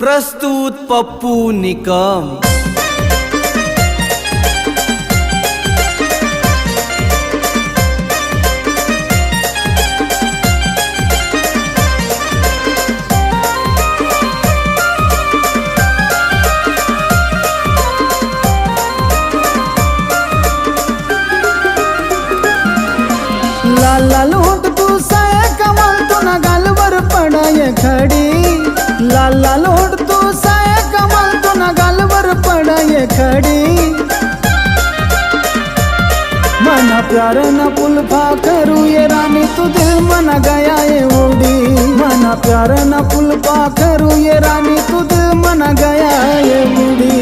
प्रस्तुत पप्पू निकम। लाला लूट तू साया कमल तू न गालवर पडाय खडी। लाला लूट तू साया कमल तू न गालवर पडाय खडी। मना प्यार न पुलफा करू ये रानी तू दिल मना गया ये उड़ी। मना प्यार न पुलफा करू ये रानी तू दिल मना गया ये उड़ी।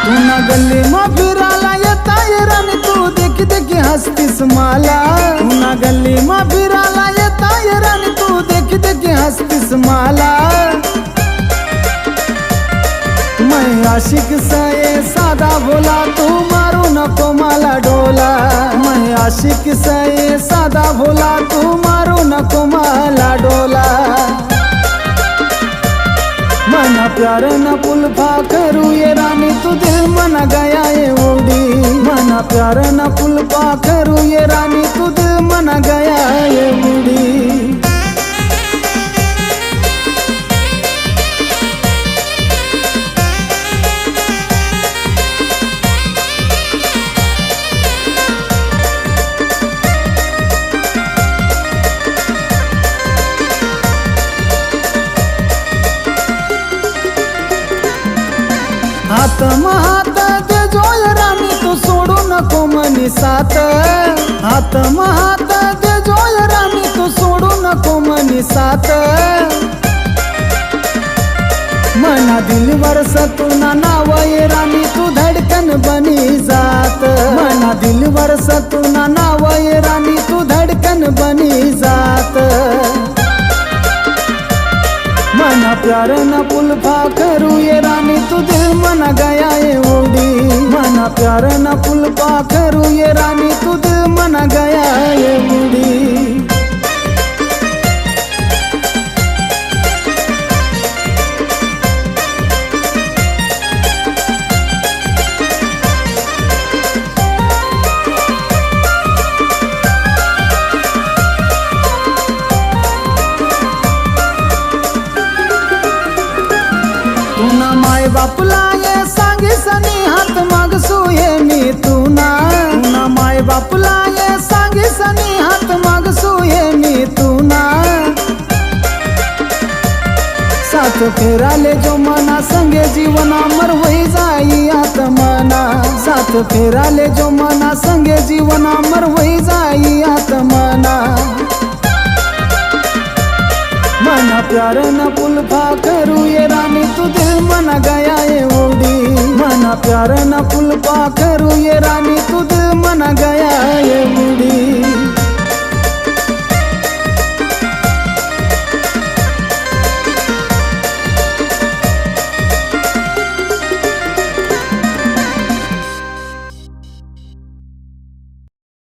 तुना गल्ली मा फिराला येता ये रानी तू देखी देखी हसतीस मला। तुना गल्ली मा फिराला येता ये रानी तू देखी देखी हसतीस मला। मैं आशिक सये सादा भोला तू मारू नको मला डोला। मैं आशिक सये सादा भोला तू मारू नको मला डोला। मना प्यार न पुलफा करू ये रानी तू दिल मना गया ये उड़ी। मना प्यार न पुलफा करू ये रानी तू दिल मना गया ये उड़ी। हात महात दे जोय रानी तू सोडू नको मनी साथ। हात महात दे जोय रानी तू सोडू नको मनी साथ। मना दिलवर सतुना नाव ये रानी तू धडकन बनी जात। मना दिलवर सतुना नाव ये रानी तू धडकन बनी जात। मना प्यार न पुलफा करू ये रानी तू दिल मना गया ये उड़ी। मना प्यार न पुलफा करू ये रानी तू दिल मना गया ये उड़ी। तुना माय बापला ये सांगी सनी हात मागसू ये मी तुना। तुना माय बापला ये सांगी सनी हात मागसू ये मी तुना। साथ फेराले जो मना संगे जीवना मर वही जाई आत्मना। साथ फेराले जो मना संगे जीवना मर वही जाई आत्मना। मना प्यार न पुलफा करू ये रानी तू दिल मना गया ये उड़ी। मना प्यार न पुलफा करू ये रानी तू दिल मना गया